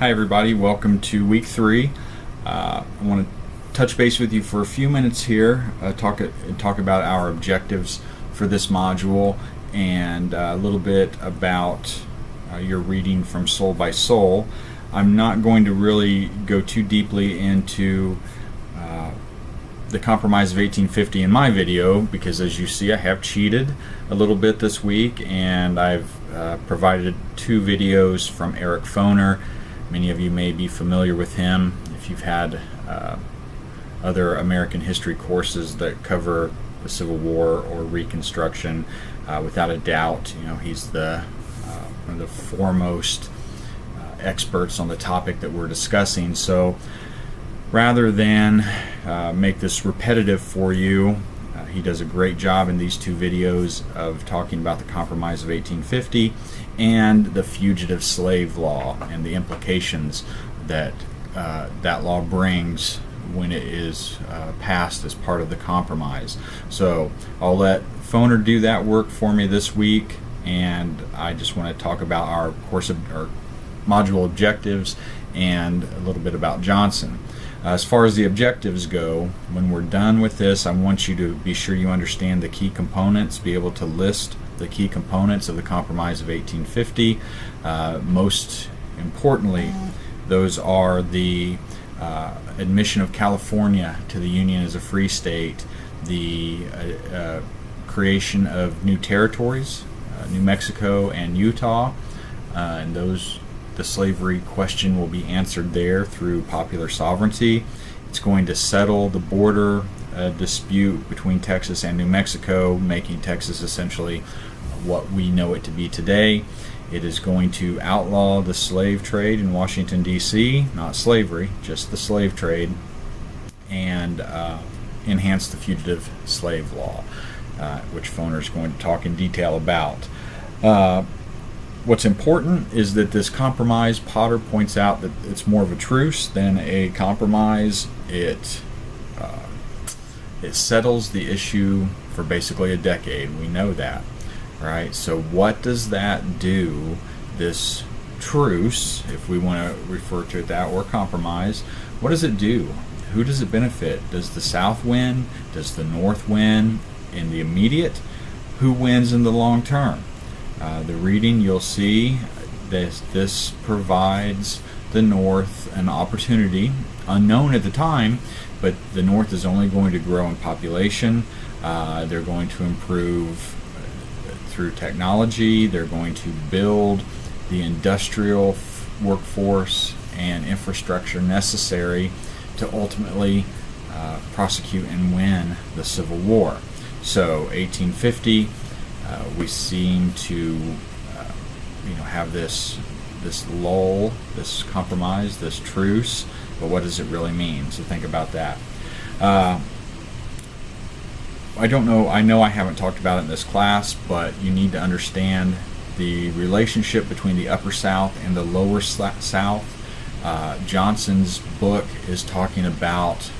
Hi everybody, welcome to week 3. I want to touch base with you for a few minutes here, talk about our objectives for this module and a little bit about your reading from Soul by Soul. I'm not going to really go too deeply into the Compromise of 1850 in my video because, as you see, I have cheated a little bit this week, and I've provided 2 videos from Eric Foner. Many of you may be familiar with him if you've had other American history courses that cover the Civil War or Reconstruction. Without a doubt, he's one of the foremost experts on the topic that we're discussing. So rather than make this repetitive for you, he does a great job in these 2 videos of talking about the Compromise of 1850 and the Fugitive Slave Law and the implications that that law brings when it is passed as part of the Compromise. So I'll let Foner do that work for me this week, and I just want to talk about our module objectives and a little bit about Johnson. As far as the objectives go, when we're done with this, I want you to be sure you understand the key components, be able to list the key components of the Compromise of 1850. Most importantly, those are the admission of California to the Union as a free state, the creation of new territories, New Mexico and Utah, and the slavery question will be answered there through popular sovereignty. It's going to settle the border dispute between Texas and New Mexico, making Texas essentially what we know it to be today. It is going to outlaw the slave trade in Washington, D.C., not slavery, just the slave trade, and enhance the fugitive slave law, which Foner is going to talk in detail about. What's important is that this compromise, Potter points out that it's more of a truce than a compromise. It settles the issue for basically a decade. We know that, right? So what does that do, this truce, if we want to refer to it that, or compromise? What does it do? Who does it benefit? Does the South win? Does the North win in the immediate? Who wins in the long term? The reading, you'll see this provides the North an opportunity, unknown at the time, but the North is only going to grow in population. They're going to improve through technology. They're going to build the industrial workforce and infrastructure necessary to ultimately prosecute and win the Civil War. So 1850, we seem to have this lull, this compromise, this truce, but what does it really mean? So think about that. I don't know, I know I haven't talked about it in this class, but you need to understand the relationship between the Upper South and the Lower South. Johnson's book is talking about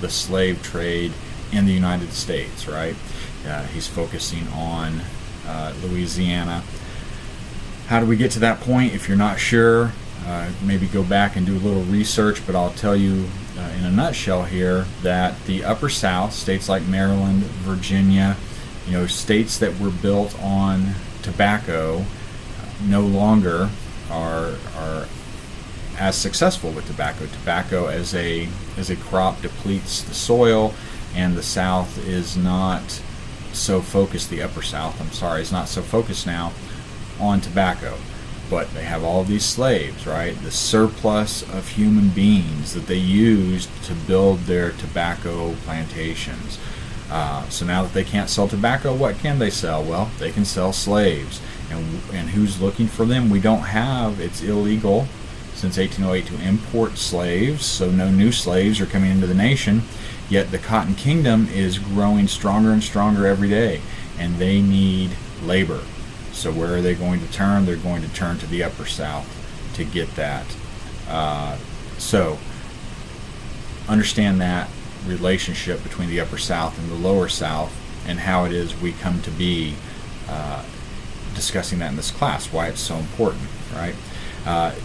the slave trade in the United States, right? He's focusing on Louisiana. How do we get to that point? If you're not sure, maybe go back and do a little research, but I'll tell you in a nutshell here that the Upper South, states like Maryland, Virginia, states that were built on tobacco, no longer are as successful with tobacco. Tobacco as a crop depletes the soil, and the South is not so focused, the Upper South, is not so focused now on tobacco. But they have all these slaves, right? The surplus of human beings that they used to build their tobacco plantations. So now that they can't sell tobacco, what can they sell? Well, they can sell slaves. And who's looking for them? We don't have, it's illegal since 1808 to import slaves, so no new slaves are coming into the nation. Yet the Cotton Kingdom is growing stronger and stronger every day, and they need labor. So where are they going to turn? They're going to turn to the Upper South to get that. So understand that relationship between the Upper South and the Lower South, and how it is we come to be discussing that in this class, why it's so important, right?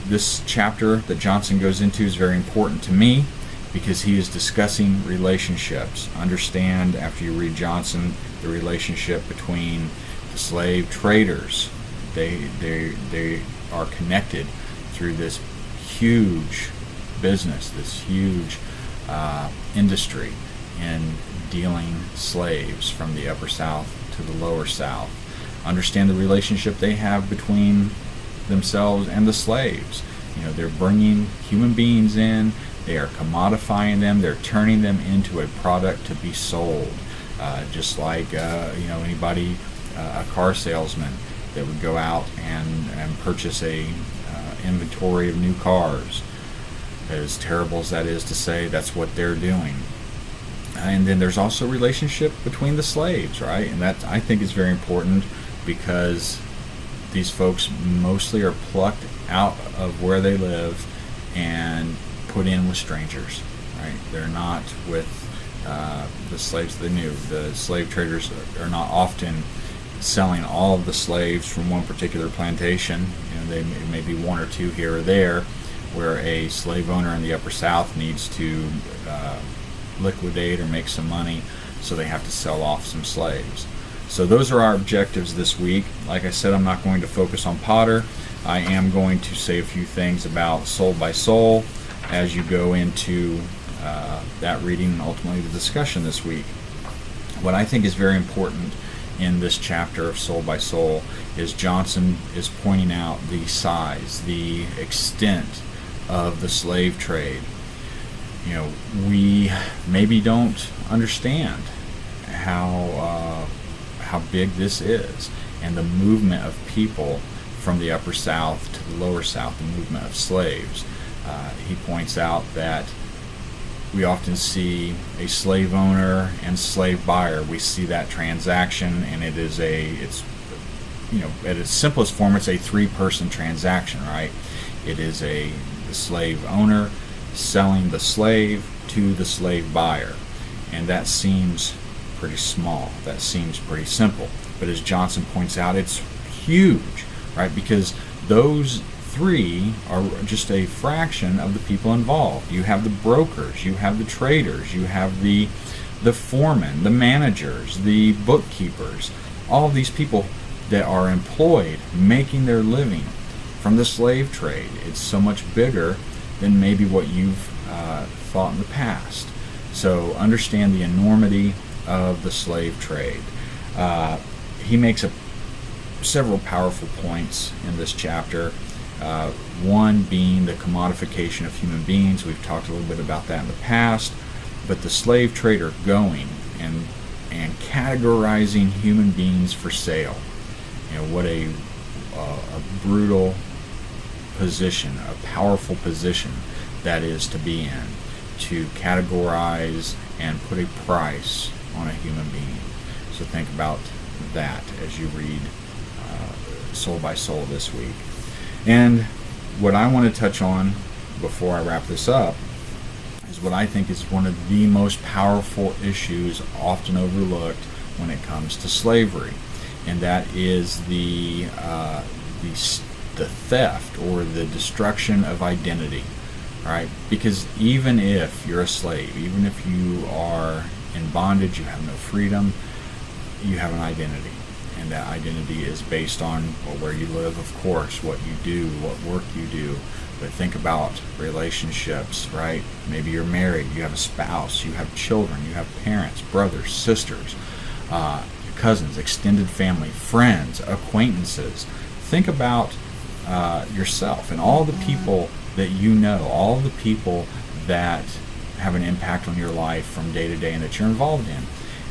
This chapter that Johnson goes into is very important to me because he is discussing relationships. Understand, after you read Johnson, the relationship between the slave traders. They are connected through this huge business, this huge industry in dealing slaves from the upper South to the lower South. Understand the relationship they have between themselves and the slaves. They're bringing human beings in, they are commodifying them, they're turning them into a product to be sold. Just like anybody, a car salesman that would go out and purchase a inventory of new cars. As terrible as that is to say, that's what they're doing. And then there's also a relationship between the slaves, right? And that, I think, is very important because these folks mostly are plucked out of where they live and put in with strangers, right? They're not with the slaves they knew. The slave traders are not often selling all of the slaves from one particular plantation. They may be one or two here or there, where a slave owner in the upper South needs to liquidate or make some money, so they have to sell off some slaves. So those are our objectives this week. Like I said, I'm not going to focus on Potter. I am going to say a few things about Sold by Soul as you go into that reading and ultimately the discussion this week. What I think is very important in this chapter of Sold by Soul is Johnson is pointing out the size, the extent of the slave trade. We maybe don't understand how big this is, and the movement of people from the upper South to the lower South, the movement of slaves. He points out that we often see a slave owner and slave buyer. We see that transaction, and it's at its simplest form, it's a three-person transaction, right? It is the slave owner selling the slave to the slave buyer, and that seems pretty small. That seems pretty simple. But as Johnson points out, it's huge, right? Because those three are just a fraction of the people involved. You have the brokers, you have the traders, you have the foremen, the managers, the bookkeepers, all of these people that are employed making their living from the slave trade. It's so much bigger than maybe what you've thought in the past. So understand the enormity of the slave trade. He makes several powerful points in this chapter. One being the commodification of human beings. We've talked a little bit about that in the past. But the slave trader going and categorizing human beings for sale. What a brutal position, a powerful position that is to be in, to categorize and put a price on a human being. So think about that as you read Soul by Soul this week. And what I want to touch on before I wrap this up is what I think is one of the most powerful issues often overlooked when it comes to slavery, and that is the theft or the destruction of identity. All right, because even if you're a slave, even if you are in bondage, you have no freedom, you have an identity. And that identity is based on where you live, of course, what you do, what work you do. But think about relationships, right? Maybe you're married, you have a spouse, you have children, you have parents, brothers, sisters, cousins, extended family, friends, acquaintances. Think about yourself and all the people that you know, all the people that have an impact on your life from day to day and that you're involved in.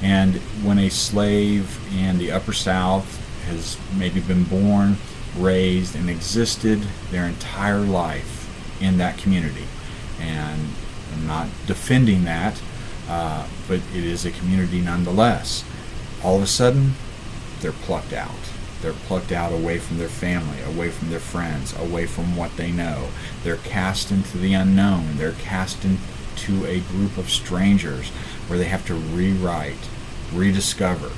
And when a slave in the upper South has maybe been born, raised, and existed their entire life in that community, and I'm not defending that, but it is a community nonetheless, all of a sudden they're plucked out. They're plucked out away from their family, away from their friends, away from what they know. They're cast into the unknown. They're cast into a group of strangers where they have to rewrite, rediscover,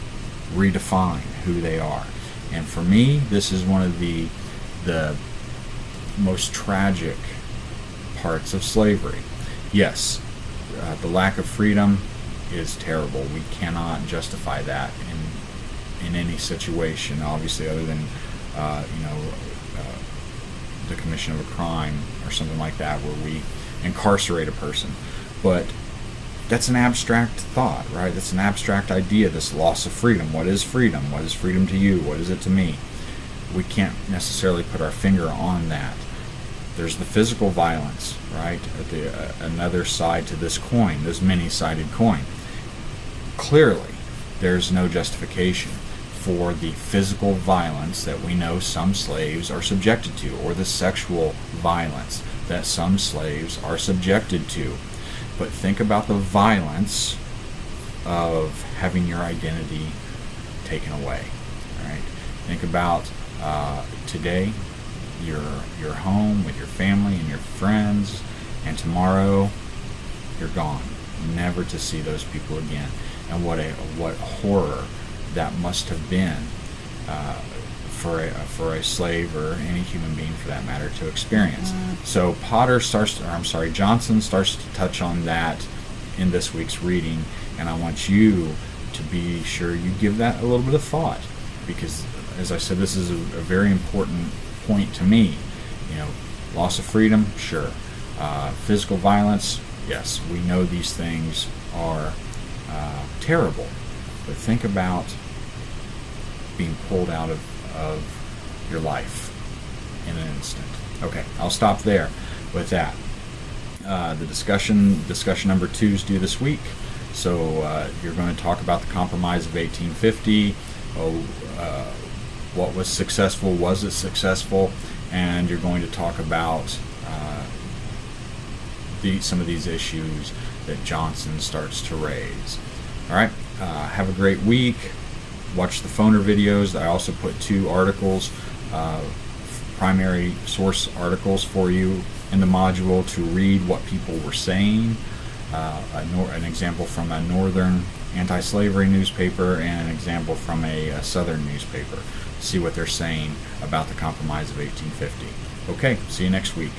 redefine who they are. And for me, this is one of the most tragic parts of slavery. Yes, the lack of freedom is terrible. We cannot justify that in any situation, obviously, other than the commission of a crime or something like that, where we incarcerate a person. But that's an abstract thought, right? That's an abstract idea, this loss of freedom. What is freedom? What is freedom to you? What is it to me? We can't necessarily put our finger on that. There's the physical violence, right? Another side to this coin, this many-sided coin. Clearly, there's no justification for the physical violence that we know some slaves are subjected to, or the sexual violence that some slaves are subjected to. But think about the violence of having your identity taken away, right? Think about today, you're home with your family and your friends, and tomorrow you're gone, never to see those people again. And what horror that must have been for a slave, or any human being for that matter, to experience. So Johnson starts to touch on that in this week's reading, and I want you to be sure you give that a little bit of thought, because, as I said, this is a very important point to me. Loss of freedom, sure. Physical violence, yes, we know these things are terrible, but think about being pulled out of your life in an instant. Okay, I'll stop there with that. The discussion number 2 is due this week. So you're going to talk about the Compromise of 1850. What was successful? Was it successful? And you're going to talk about some of these issues that Johnson starts to raise. All right. Have a great week. Watch the Phoner videos. I also put 2 articles, primary source articles for you in the module to read what people were saying. An example from a northern anti-slavery newspaper and an example from a southern newspaper. See what they're saying about the Compromise of 1850. Okay, see you next week.